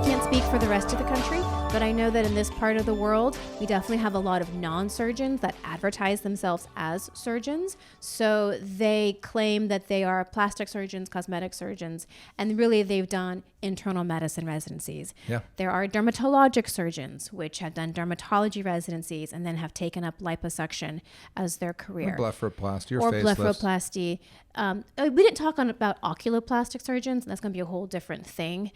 can't speak for the rest of the country, but I know that in this part of the world, we definitely have a lot of non-surgeons that advertise themselves as surgeons. So they claim that they are plastic surgeons, cosmetic surgeons, and really they've done internal medicine residencies. Yeah. There are dermatologic surgeons, which have done dermatology residencies and then have taken up liposuction as their career. Or blepharoplasty or facelifts. blepharoplasty. We didn't talk about oculoplastic surgeons, and that's going to be a whole different thing.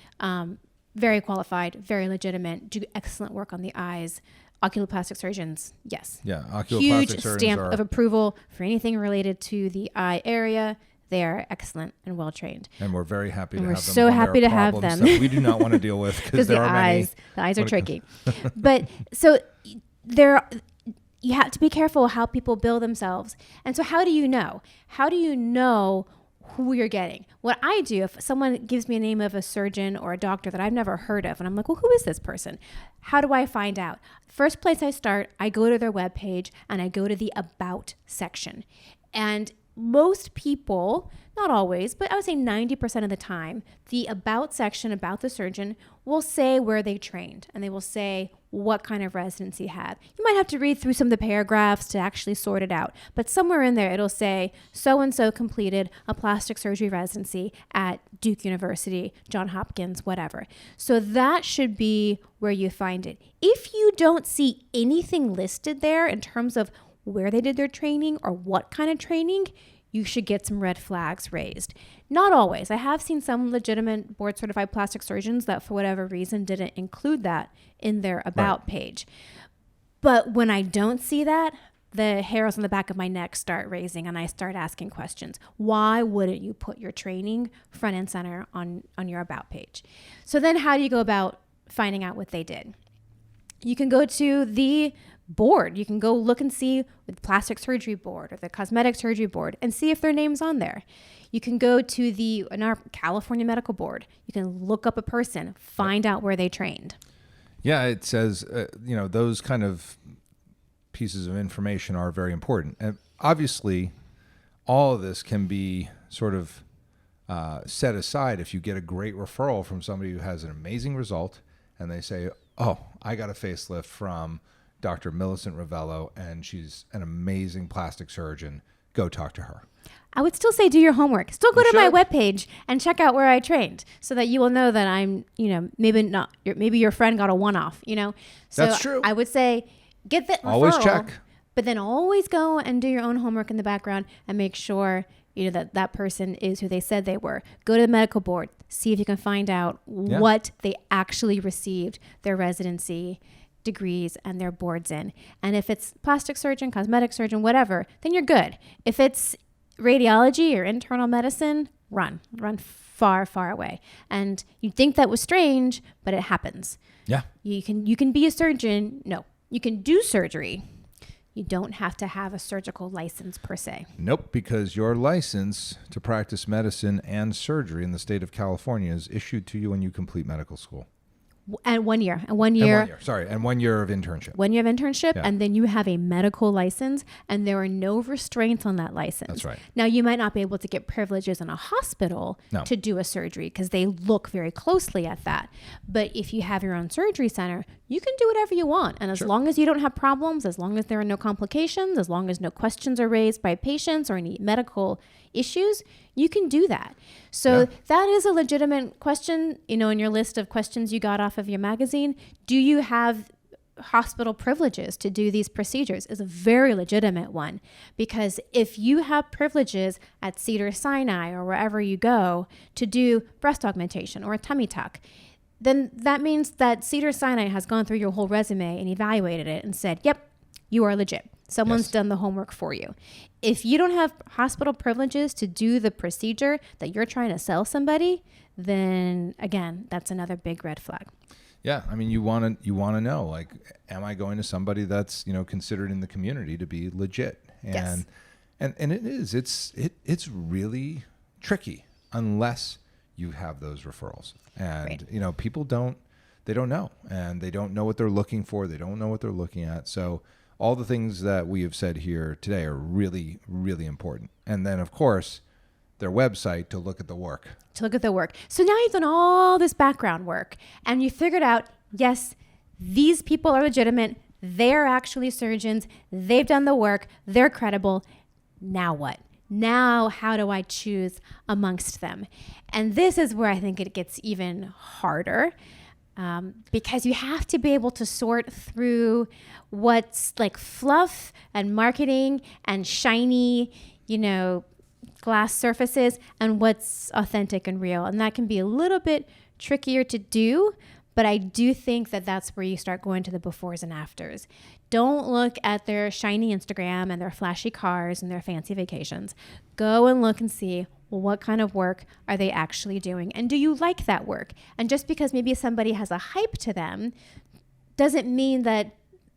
Very qualified, very legitimate, do excellent work on the eyes. Oculoplastic surgeons, yes. Yeah, oculoplastic Huge surgeons stamp are, of approval for anything related to the eye area. They are excellent and well trained. and we're very happy to And have we're them. so when happy there to are have problems them. that we do not want to deal with because there the are eyes are many. tricky. But so there, you have to be careful how people bill themselves. And so how do you know? How do you know who you're getting? What I do, if someone gives me a name of a surgeon or a doctor that I've never heard of, and I'm like, well, who is this person? How do I find out? First place I start, I go to their webpage and I go to the About section. And most people, not always, but I would say 90% of the time, the About section about the surgeon will say where they trained, and they will say what kind of residency he had. You might have to read through some of the paragraphs to actually sort it out, but somewhere in there it'll say so-and-so completed a plastic surgery residency at Duke University, Johns Hopkins, whatever. So that should be where you find it. If you don't see anything listed there in terms of where they did their training or what kind of training, you should get some red flags raised. Not always. I have seen some legitimate board certified plastic surgeons that for whatever reason didn't include that in their About page. But when I don't see that, the hairs on the back of my neck start raising and I start asking questions. Why wouldn't you put your training front and center on your About page? So then how do you go about finding out what they did? You can go to the board. You can go look and see with plastic surgery board or the cosmetic surgery board and see if their name's on there. You can go to in our California medical board. You can look up a person, find out where they trained. Yeah, it says, those kind of pieces of information are very important. And obviously, all of this can be sort of set aside if you get a great referral from somebody who has an amazing result and they say, oh, I got a facelift from Dr. Millicent Rovelo, and she's an amazing plastic surgeon. Go talk to her. I would still say do your homework. Still go to my webpage and check out where I trained so that you will know that I'm, maybe your friend got a one-off, So that's true. I would say get that referral. Always check. But then always go and do your own homework in the background and make sure, that person is who they said they were. Go to the medical board. See if you can find out what they actually received their residency degrees and their boards in. And if it's plastic surgeon, cosmetic surgeon, whatever, then you're good. If it's radiology or internal medicine, run far, far away. And you'd think that was strange, but it happens. Yeah. You can be a surgeon. No, you can do surgery. You don't have to have a surgical license per se. Nope, because your license to practice medicine and surgery in the state of California is issued to you when you complete medical school. And 1 year. And 1 year. And 1 year of internship. 1 year of internship, and then you have a medical license, and there are no restraints on that license. That's right. Now, you might not be able to get privileges in a hospital to do a surgery because they look very closely at that. But if you have your own surgery center, you can do whatever you want. And as long as you don't have problems, as long as there are no complications, as long as no questions are raised by patients or any medical issues, you can do that. So that is a legitimate question, in your list of questions you got off of your magazine. Do you have hospital privileges to do these procedures? Is a very legitimate one, because if you have privileges at Cedars-Sinai or wherever you go to do breast augmentation or a tummy tuck, then that means that Cedars-Sinai has gone through your whole resume and evaluated it and said, yep, you are legit. Someone's done the homework for you. If you don't have hospital privileges to do the procedure that you're trying to sell somebody, then again, that's another big red flag. Yeah, I mean, you want to know, like, am I going to somebody that's considered in the community to be legit? And and it is. It's really tricky unless you have those referrals. And people don't know, and they don't know what they're looking for. They don't know what they're looking at. So all the things that we have said here today are really, really important. And then, of course, their website to look at the work. So now you've done all this background work and you figured out, yes, these people are legitimate. They're actually surgeons. They've done the work. They're credible. Now what? Now, how do I choose amongst them? And this is where I think it gets even harder, because you have to be able to sort through what's like fluff and marketing and shiny, glass surfaces, and what's authentic and real. And that can be a little bit trickier to do, but I do think that that's where you start going to the befores and afters. Don't look at their shiny Instagram and their flashy cars and their fancy vacations. Go and look and see, well, what kind of work are they actually doing? And do you like that work? And just because maybe somebody has a hype to them doesn't mean that,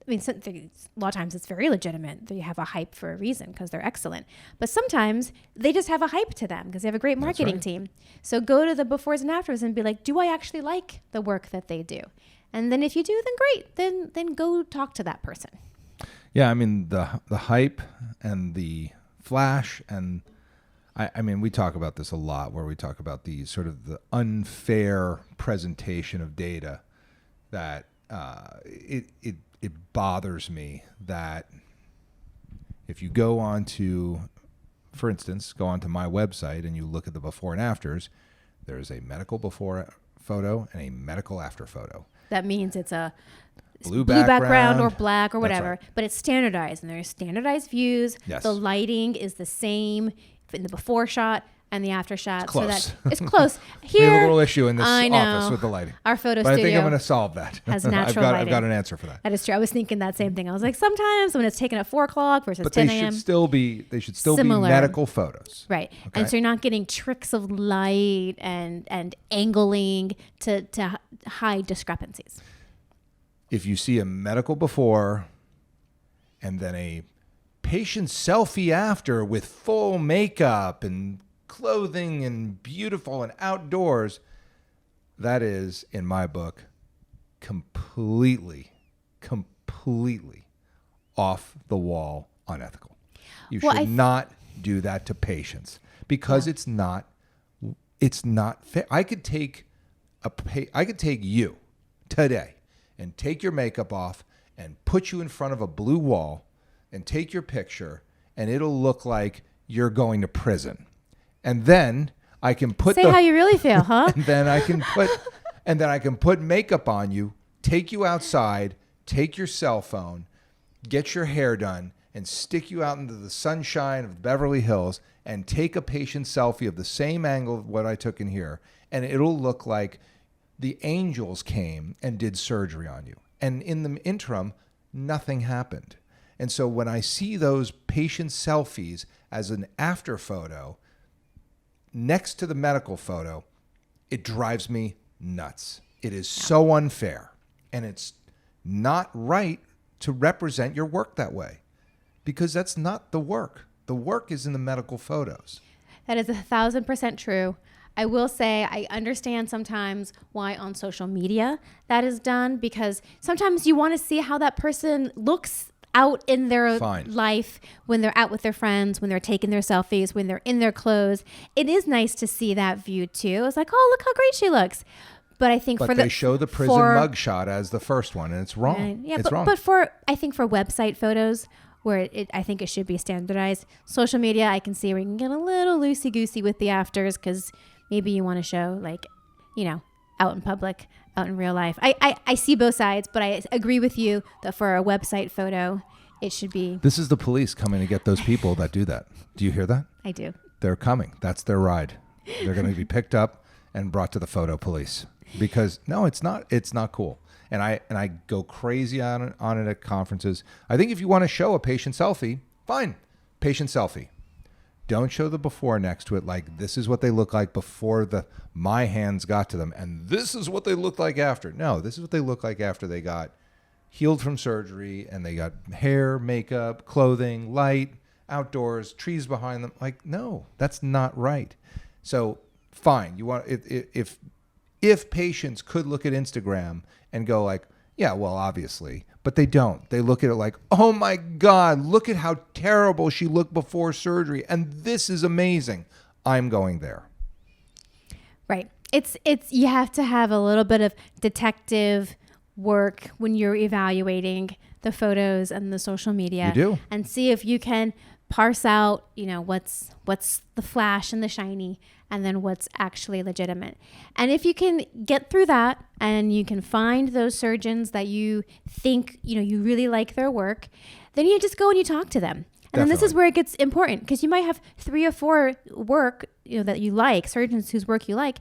a lot of times it's very legitimate that you have a hype for a reason because they're excellent. But sometimes they just have a hype to them because they have a great marketing team. So go to the befores and afters and be like, do I actually like the work that they do? And then if you do, then great. Then go talk to that person. Yeah, I mean, the hype and the flash, and I mean, we talk about this a lot, where we talk about the sort of the unfair presentation of data that it bothers me that if you go on to, for instance, go onto my website and you look at the before and afters, there's a medical before photo and a medical after photo. That means it's a blue background or black or whatever, right. But it's standardized and there's standardized views. Yes. The lighting is the same in the before shot and the after shot. It's close. So that it's close. Here, we have a little issue in this I know. office with the lighting. Our photo but studio I think I'm going to solve that. has natural lighting. I've got an answer for that. That is true. I was thinking that same thing. I was like, sometimes when it's taken at 4 o'clock versus but 10 they a.m. should still be Similar. medical photos. Right. Okay? And so you're not getting tricks of light and angling to hide discrepancies. If you see a medical before and then a patient selfie after with full makeup and clothing and beautiful and outdoors, that is, in my book, completely off the wall unethical. You should not do that to patients because it's not fair. I could take you today and take your makeup off and put you in front of a blue wall and take your picture, and it'll look like you're going to prison. And then I can put how you really feel, huh? and then I can put makeup on you, take you outside, take your cell phone, get your hair done, and stick you out into the sunshine of Beverly Hills and take a patient selfie of the same angle of what I took in here, and it'll look like the angels came and did surgery on you. And in the interim, nothing happened. And so when I see those patient selfies as an after photo next to the medical photo, it drives me nuts. It is so unfair. And it's not right to represent your work that way because that's not the work. The work is in the medical photos. That is 1,000% true. I will say I understand sometimes why on social media that is done because sometimes you want to see how that person looks out in their life when they're out with their friends, when they're taking their selfies, when they're in their clothes. It is nice to see that view too. It's like, oh, look how great she looks. But I think they show the prison mugshot as the first one, and it's wrong. It's wrong. But I think for website photos, where I think it should be standardized. Social media, I can see where you can get a little loosey-goosey with the afters because maybe you want to show out in public, out in real life. I see both sides, but I agree with you that for a website photo, it should be. This is the police coming to get those people that do that. Do you hear that? I do. They're coming. That's their ride. They're going to be picked up and brought to the photo police because no, it's not cool. And I go crazy on it at conferences. I think if you want to show a patient selfie, fine, patient selfie. Don't show the before next to it like this is what they look like before my hands got to them, and this is what they look like after. No, this is what they look like after they got healed from surgery and they got hair, makeup, clothing, light, outdoors, trees behind them. Like, no, that's not right. So fine, you want if patients could look at Instagram and go like, yeah, well, obviously, but they don't. They look at it like, oh my God, look at how terrible she looked before surgery. And this is amazing. I'm going there. Right. It's you have to have a little bit of detective work when you're evaluating the photos and the social media. You do. And see if you can parse out, what's the flash and the shiny, and then what's actually legitimate. And if you can get through that and you can find those surgeons that you think, you really like their work, then you just go and you talk to them. And then this is where it gets important, because you might have 3 or 4 work, that you like, surgeons whose work you like,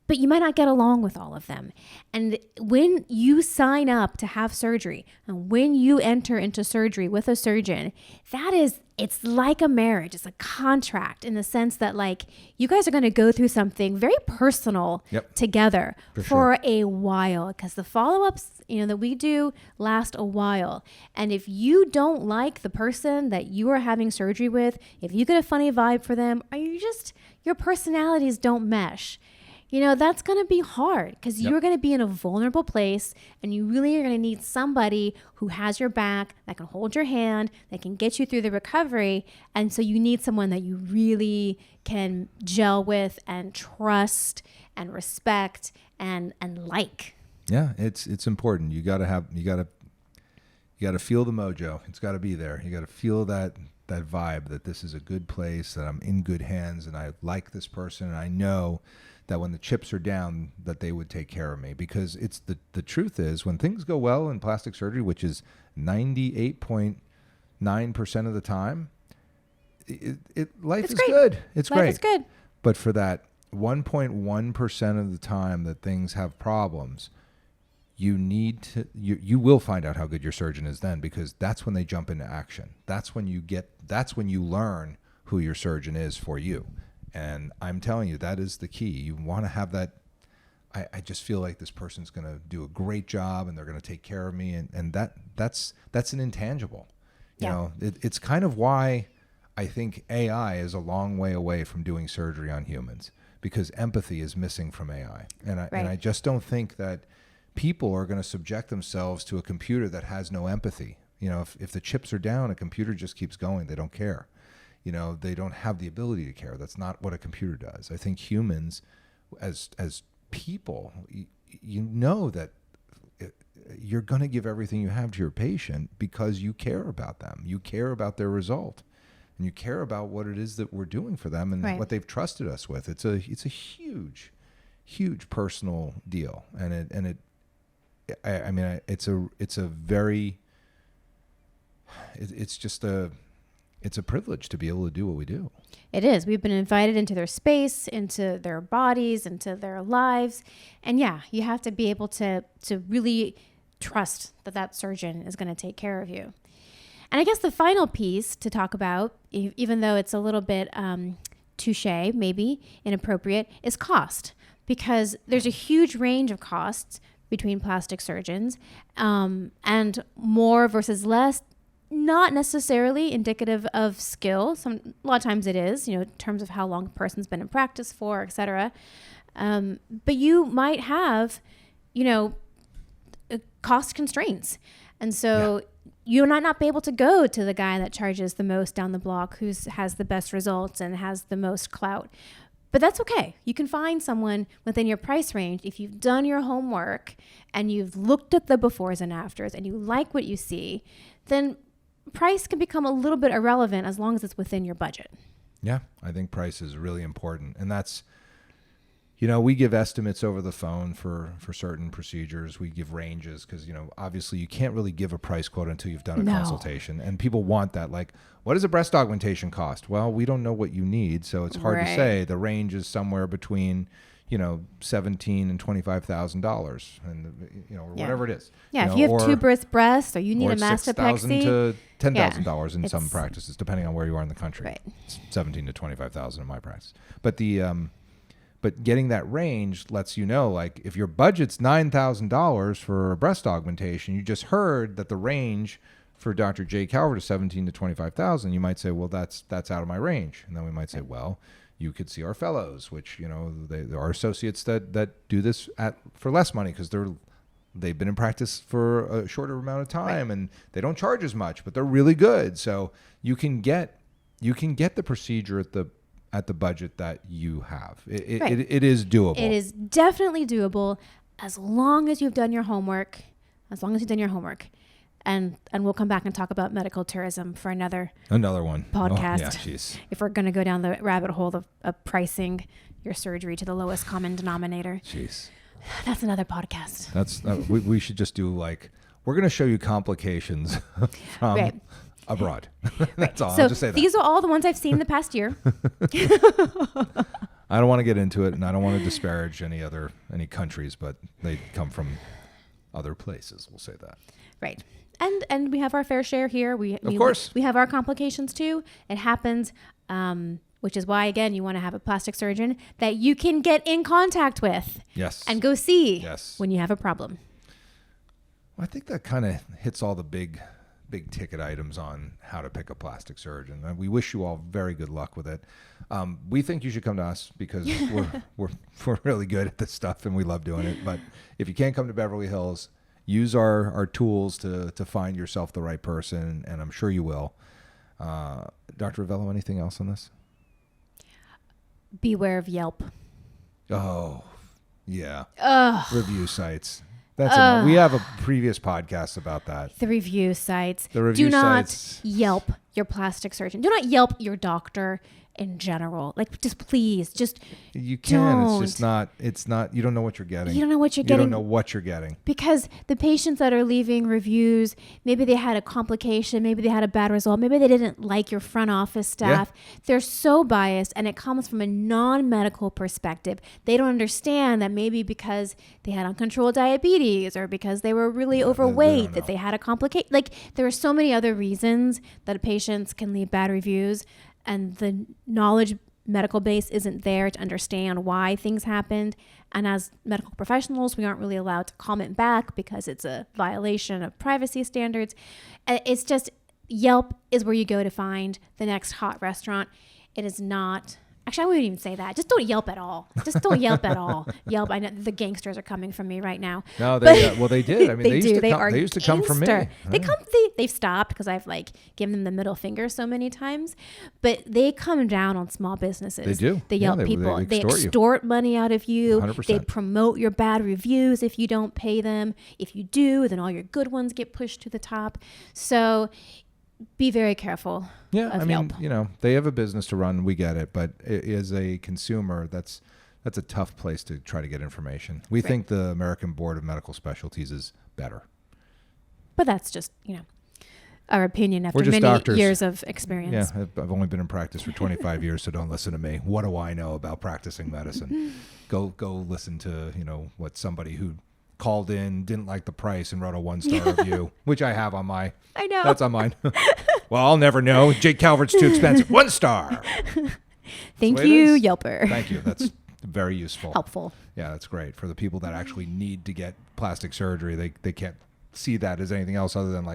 but you might not get along with all of them. And when you sign up to have surgery, and when you enter into surgery with a surgeon, it's like a marriage. It's a contract in the sense that, like, you guys are going to go through something very personal together for a while, because the follow-ups, that we do last a while. And if you don't like the person that you are having surgery with, if you get a funny vibe for them, or your personalities don't mesh, that's going to be hard, because you're going to be in a vulnerable place, and you really are going to need somebody who has your back, that can hold your hand, that can get you through the recovery. And so you need someone that you really can gel with and trust and respect and like. Yeah, it's important. You got to feel the mojo. It's got to be there. You got to feel that vibe that this is a good place, that I'm in good hands, and I like this person, and I know that when the chips are down, that they would take care of me. Because it's the truth is, when things go well in plastic surgery, which is 98.9% of the time, life is good. It's great. Life is good. But for that 1.1% of the time that things have problems, you will find out how good your surgeon is then, because that's when they jump into action. That's when you learn who your surgeon is for you. And I'm telling you, that is the key. You want to have that. I just feel like this person's going to do a great job, and they're going to take care of me. And that's an intangible. It's kind of why I think AI is a long way away from doing surgery on humans, because empathy is missing from AI. And I just don't think that people are going to subject themselves to a computer that has no empathy. If the chips are down, a computer just keeps going. They don't care. They don't have the ability to care. That's not what a computer does. I think humans, as people, that you're going to give everything you have to your patient because you care about them. You care about their result, and you care about what it is that we're doing for them and what they've trusted us with. It's a huge, huge personal deal, it's a privilege to be able to do what we do. It is. We've been invited into their space, into their bodies, into their lives. And you have to be able to really trust that surgeon is going to take care of you. And I guess the final piece to talk about, even though it's a little bit touche, maybe inappropriate, is cost. Because there's a huge range of costs between plastic surgeons, and more versus less, not necessarily indicative of skill. A lot of times it is, in terms of how long a person's been in practice for, et cetera. But you might have, cost constraints. And so you might not be able to go to the guy that charges the most down the block, who has the best results and has the most clout. But that's okay. You can find someone within your price range if you've done your homework and you've looked at the befores and afters and you like what you see. Then price can become a little bit irrelevant as long as it's within your budget. Yeah, I think price is really important. And that's, we give estimates over the phone for certain procedures. We give ranges because, obviously you can't really give a price quote until you've done a consultation. And people want that. Like, what does a breast augmentation cost? Well, we don't know what you need, so it's hard to say. The range is somewhere between, $17,000 and $25,000, and or whatever it is. Yeah, if you have tuberous breasts or you need a mastopexy, $6,000 to $10,000 in some practices, depending on where you are in the country. Right. It's $17,000 to $25,000 in my practice. But but getting that range lets you know, like, if your budget's $9,000 for a breast augmentation, you just heard that the range for Dr. J. Calvert is $17,000 to $25,000. You might say, well, that's out of my range, and then we might say, well, you could see our fellows, which, there are associates that do this for less money because they've been in practice for a shorter amount of time, and they don't charge as much, but they're really good. So you can get the procedure at the budget that you have. Right. It is doable. It is definitely doable as long as you've done your homework. And we'll come back and talk about medical tourism for another one podcast. Oh, yeah, jeez. If we're going to go down the rabbit hole of pricing your surgery to the lowest common denominator. Jeez. That's another podcast. That's we should just do like, we're going to show you complications from Right. abroad. That's all. So I'll just say that. these are all the ones I've seen the past year. I don't want to get into it, and I don't want to disparage any countries, but they come from other places. We'll say that. Right. And we have our fair share here. Of course. We have our complications too. It happens, which is why, again, you want to have a plastic surgeon that you can get in contact with. Yes. And go see Yes. when you have a problem. Well, I think that kind of hits all the big ticket items on how to pick a plastic surgeon. And we wish you all very good luck with it. We think you should come to us because we're really good at this stuff and we love doing it. But if you can't come to Beverly Hills, use our tools to find yourself the right person, and I'm sure you will. Dr. Rovelo, anything else on this? Beware of Yelp. Oh, yeah. Ugh. Review sites. That's we have a previous podcast about that. The review sites. The review Do not sites. Yelp your plastic surgeon. Do not Yelp your doctor in general. Like, just please, just You can. don't. It's not. You don't know what you're getting. You don't know what you're You getting. don't know what you're getting. Because the patients that are leaving reviews, maybe they had a complication, maybe they had a bad result, maybe they didn't like your front office staff. Yeah. They're so biased, and it comes from a non-medical perspective. They don't understand that maybe because they had uncontrolled diabetes or because they were really overweight, that they had a complication. Like, there are so many other reasons that patients can leave bad reviews, and the knowledge medical base isn't there to understand why things happened. And as medical professionals, we aren't really allowed to comment back because it's a violation of privacy standards. It's just, Yelp is where you go to find the next hot restaurant. It is not... Actually, I wouldn't even say that. Just don't Yelp at all. Just don't Yelp at all. Yelp, I know the gangsters are coming from me right now. No, they they did. I mean, they do. They used to come from me. They've stopped because I've given them the middle finger so many times. But they come down on small businesses. They do. The Yelp people. They extort money out of you. 100%. They promote your bad reviews if you don't pay them. If you do, then all your good ones get pushed to the top. So be very careful. Yeah, I mean, Yelp. They have a business to run. We get it, but as a consumer, that's a tough place to try to get information. We think the American Board of Medical Specialties is better, but that's just our opinion after many doctors. Years of experience. Yeah, I've only been in practice for 25 years, so don't listen to me. What do I know about practicing medicine? Go listen to what somebody who called in, didn't like the price, and wrote a 1-star review, which I have on my... I know. That's on mine. Well, I'll never know. Jake Calvert's too expensive. 1 star. Thank you, Yelper. Thank you. That's very useful. Helpful. Yeah, that's great. For the people that actually need to get plastic surgery, they can't see that as anything else other than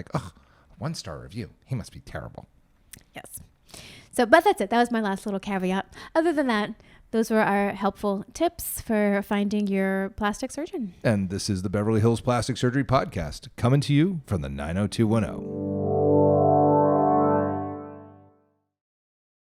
1-star review. He must be terrible. Yes. So, but that's it. That was my last little caveat. Other than that, those were our helpful tips for finding your plastic surgeon. And this is the Beverly Hills Plastic Surgery Podcast, coming to you from the 90210.